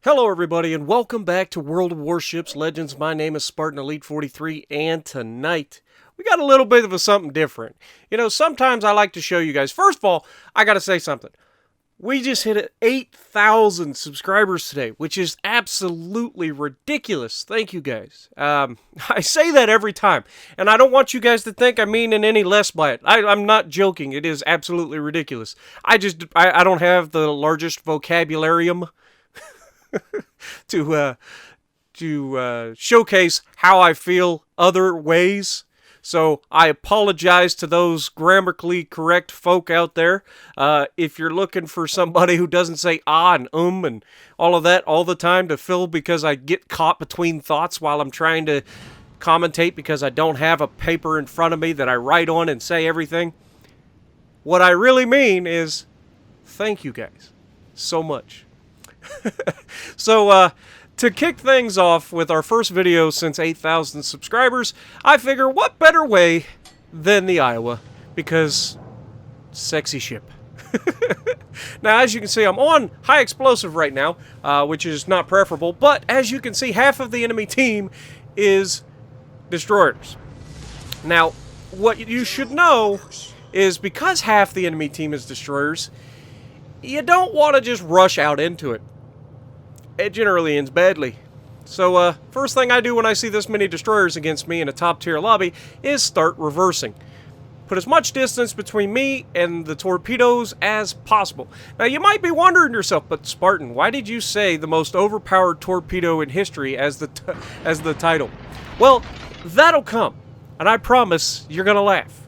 Hello everybody and welcome back to World of Warships Legends. My name is Spartan Elite 43 and tonight we got a little bit of a something different. You know, sometimes I like to show you guys. First of all, I gotta say something. We just hit 8,000 subscribers today, which is absolutely ridiculous. Thank you guys. I say that every time, and I don't want you guys to think I mean in any less by it. I'm not joking. It is absolutely ridiculous. I don't have the largest vocabularium to showcase how I feel other ways. So I apologize to those grammatically correct folk out there. If you're looking for somebody who doesn't say and and all of that all the time to fill because I get caught between thoughts while I'm trying to commentate because I don't have a paper in front of me that I write on and say everything. What I really mean is thank you guys so much. So, to kick things off with our first video since 8,000 subscribers, I figure what better way than the Iowa, because sexy ship. Now, as you can see, I'm on high explosive right now, which is not preferable, but as you can see, half of the enemy team is destroyers. Now, what you should know is because half the enemy team is destroyers, you don't want to just rush out into it. It generally ends badly. So, first thing I do when I see this many destroyers against me in a top-tier lobby is start reversing. Put as much distance between me and the torpedoes as possible. Now, you might be wondering yourself, but Spartan, why did you say the most overpowered torpedo in history as the title? Well, that'll come, and I promise you're gonna laugh.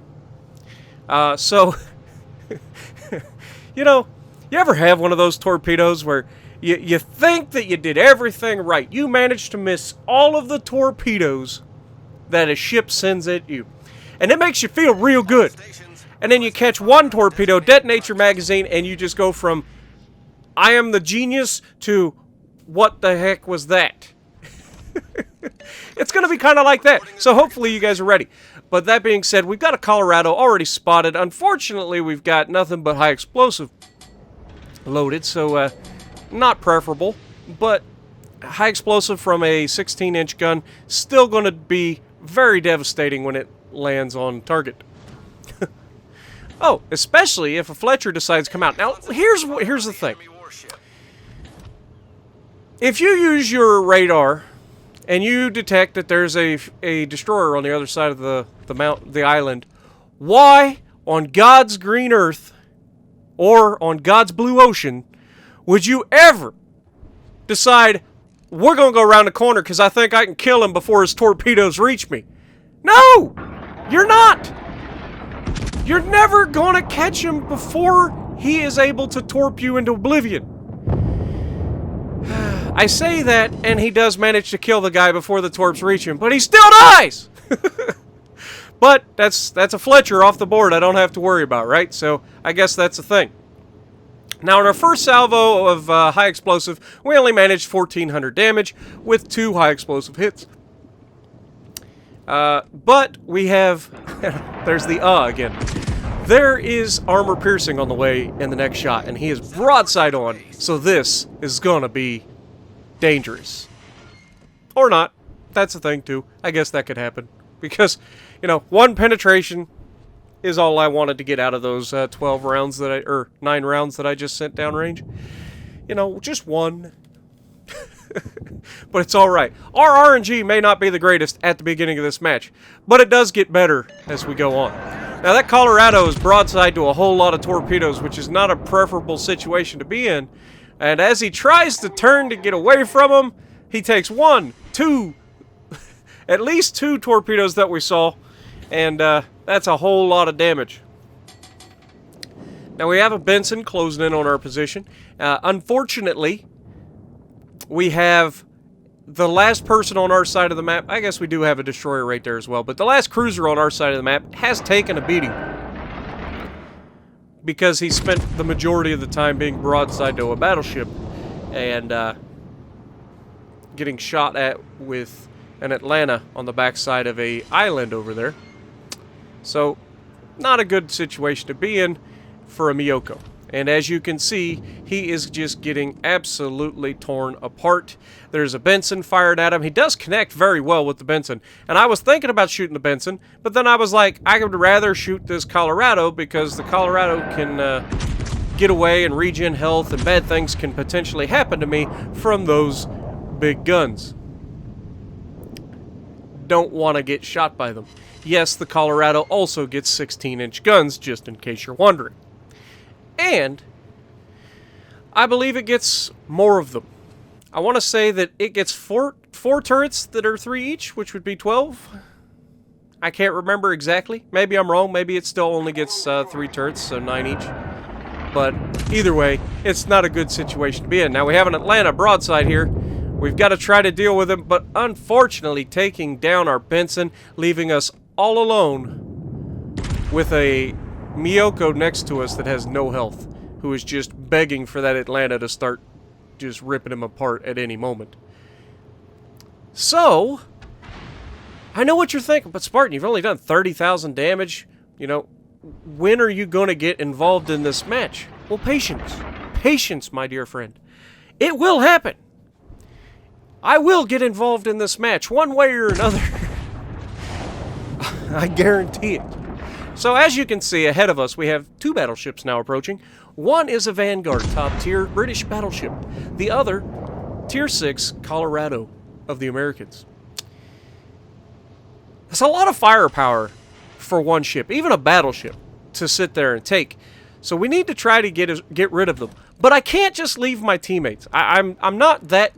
You know, you ever have one of those torpedoes where you think that you did everything right? You managed to miss all of the torpedoes that a ship sends at you. And it makes you feel real good. And then you catch one torpedo, detonate your magazine, and you just go from, I am the genius, to, what the heck was that? It's going to be kind of like that. So hopefully you guys are ready. But that being said, we've got a Colorado already spotted. Unfortunately, we've got nothing but high explosive loaded, so not preferable, but high explosive from a 16-inch gun still going to be very devastating when it lands on target. Oh, especially if a Fletcher decides to come out. Now, here's the thing. If you use your radar and you detect that there's a destroyer on the other side of the island, why on God's green earth or on God's blue ocean would you ever decide, we're going to go around the corner because I think I can kill him before his torpedoes reach me? No! You're not! You're never going to catch him before he is able to torp you into oblivion. I say that, and he does manage to kill the guy before the torps reach him, but he still dies! But that's a Fletcher off the board I don't have to worry about, right? So I guess that's a thing. Now, in our first salvo of high explosive, we only managed 1,400 damage with 2 high explosive hits. But we have... there's the again. There is armor piercing on the way in the next shot, and he is broadside on, so this is gonna be dangerous. Or not. That's a thing, too. I guess that could happen. Because, you know, 1 penetration is all I wanted to get out of those 12 rounds or 9 rounds that I just sent downrange. You know, just 1. But it's alright. Our RNG may not be the greatest at the beginning of this match, but it does get better as we go on. Now, that Colorado is broadside to a whole lot of torpedoes, which is not a preferable situation to be in. And as he tries to turn to get away from them, he takes 1, 2, at least 2 torpedoes that we saw, and that's a whole lot of damage. Now we have a Benson closing in on our position. Unfortunately, we have the last person on our side of the map. I guess we do have a destroyer right there as well, but the last cruiser on our side of the map has taken a beating because he spent the majority of the time being broadside to a battleship and getting shot at with an Atlanta on the backside of a island over there. So, not a good situation to be in for a Miyoko. And as you can see, he is just getting absolutely torn apart. There's a Benson fired at him. He does connect very well with the Benson. And I was thinking about shooting the Benson, but then I was like, I would rather shoot this Colorado because the Colorado can get away and regen health, and bad things can potentially happen to me from those big guns. Don't want to get shot by them. Yes, the Colorado also gets 16-inch guns, just in case you're wondering. And I believe it gets more of them. I want to say that it gets four turrets that are 3 each, which would be 12. I can't remember exactly. Maybe I'm wrong. Maybe it still only gets 3 turrets, so 9 each. But either way, it's not a good situation to be in. Now we have an Atlanta broadside here. We've got to try to deal with him, but unfortunately taking down our Benson, leaving us all alone with a Miyoko next to us that has no health, who is just begging for that Atlanta to start just ripping him apart at any moment. So, I know what you're thinking, but Spartan, you've only done 30,000 damage. You know, when are you going to get involved in this match? Well, patience. Patience, my dear friend. It will happen. I will get involved in this match, one way or another. I guarantee it. So as you can see, ahead of us, we have 2 battleships now approaching. One is a Vanguard top-tier British battleship. The other, Tier 6 Colorado of the Americans. That's a lot of firepower for one ship, even a battleship, to sit there and take. So we need to try to get rid of them. But I can't just leave my teammates. I'm not that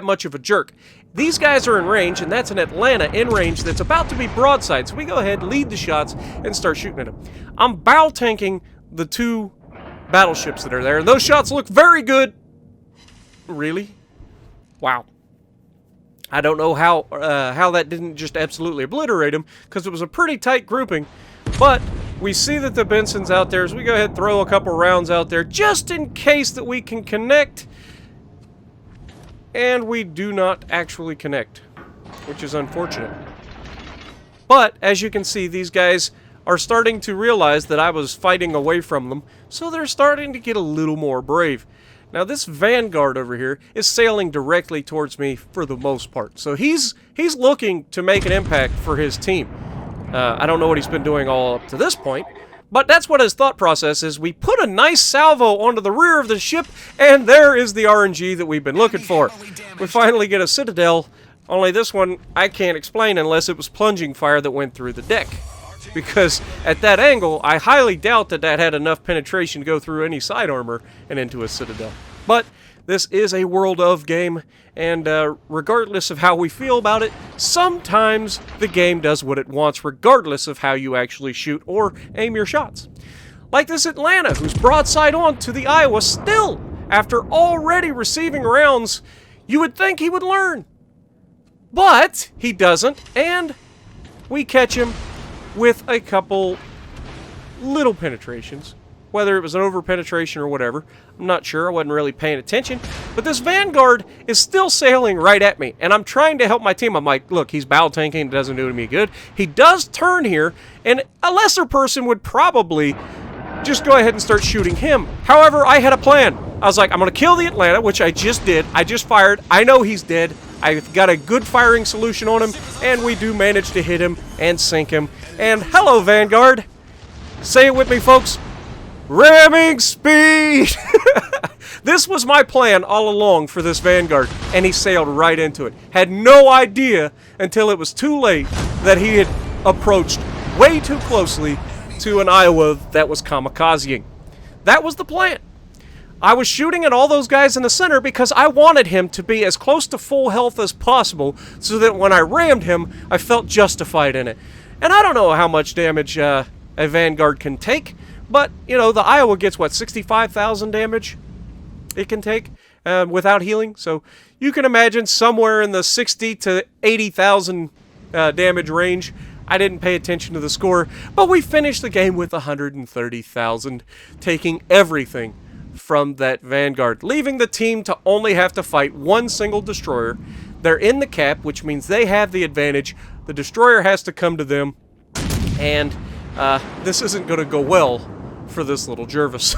much of a jerk. These guys are in range, and that's an Atlanta in range that's about to be broadside. So we go ahead, lead the shots, and start shooting at them. I'm bow tanking the 2 battleships that are there, and those shots look very good. Really? Wow. I don't know how that didn't just absolutely obliterate them, because it was a pretty tight grouping. But we see that the Benson's out there, so we go ahead and throw a couple rounds out there, just in case that we can connect. And we do not actually connect, which is unfortunate. But, as you can see, these guys are starting to realize that I was fighting away from them, so they're starting to get a little more brave. Now, this Vanguard over here is sailing directly towards me for the most part, so he's looking to make an impact for his team. I don't know what he's been doing all up to this point, but that's what his thought process is. We put a nice salvo onto the rear of the ship, and there is the RNG that we've been looking for. We finally get a Citadel, only this one I can't explain unless it was plunging fire that went through the deck. Because at that angle, I highly doubt that had enough penetration to go through any side armor and into a Citadel. But this is a World of game, and regardless of how we feel about it, sometimes the game does what it wants, regardless of how you actually shoot or aim your shots. Like this Atlanta, who's broadside on to the Iowa still, after already receiving rounds. You would think he would learn. But he doesn't, and we catch him with a couple little penetrations. Whether it was an over-penetration or whatever, I'm not sure. I wasn't really paying attention. But this Vanguard is still sailing right at me, and I'm trying to help my team. I'm like, look, he's bow tanking. It doesn't do me good. He does turn here, and a lesser person would probably just go ahead and start shooting him. However, I had a plan. I was like, I'm going to kill the Atlanta, which I just did. I just fired. I know he's dead. I've got a good firing solution on him, and we do manage to hit him and sink him. And hello, Vanguard. Say it with me, folks. Ramming speed! This was my plan all along for this Vanguard, and he sailed right into it. Had no idea until it was too late that he had approached way too closely to an Iowa that was kamikazeing. That was the plan. I was shooting at all those guys in the center because I wanted him to be as close to full health as possible so that when I rammed him, I felt justified in it. And I don't know how much damage a Vanguard can take, but, you know, the Iowa gets, what, 65,000 damage it can take without healing? So you can imagine somewhere in the 60 to 80,000 damage range. I didn't pay attention to the score, but we finished the game with 130,000, taking everything from that Vanguard, leaving the team to only have to fight one single destroyer. They're in the cap, which means they have the advantage. The destroyer has to come to them, and this isn't going to go well for this little Jervis.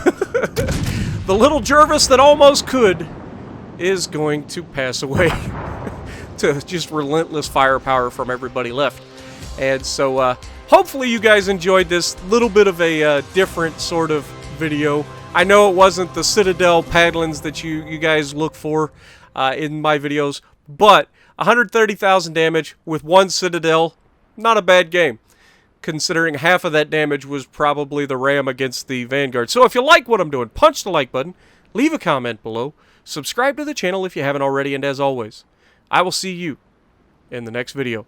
The little Jervis that almost could is going to pass away to just relentless firepower from everybody left. And so hopefully you guys enjoyed this little bit of a different sort of video. I know it wasn't the Citadel paddlings that you guys look for in my videos, but 130,000 damage with one Citadel, not a bad game, considering half of that damage was probably the ram against the Vanguard. So if you like what I'm doing, punch the like button, leave a comment below, subscribe to the channel if you haven't already, and as always, I will see you in the next video.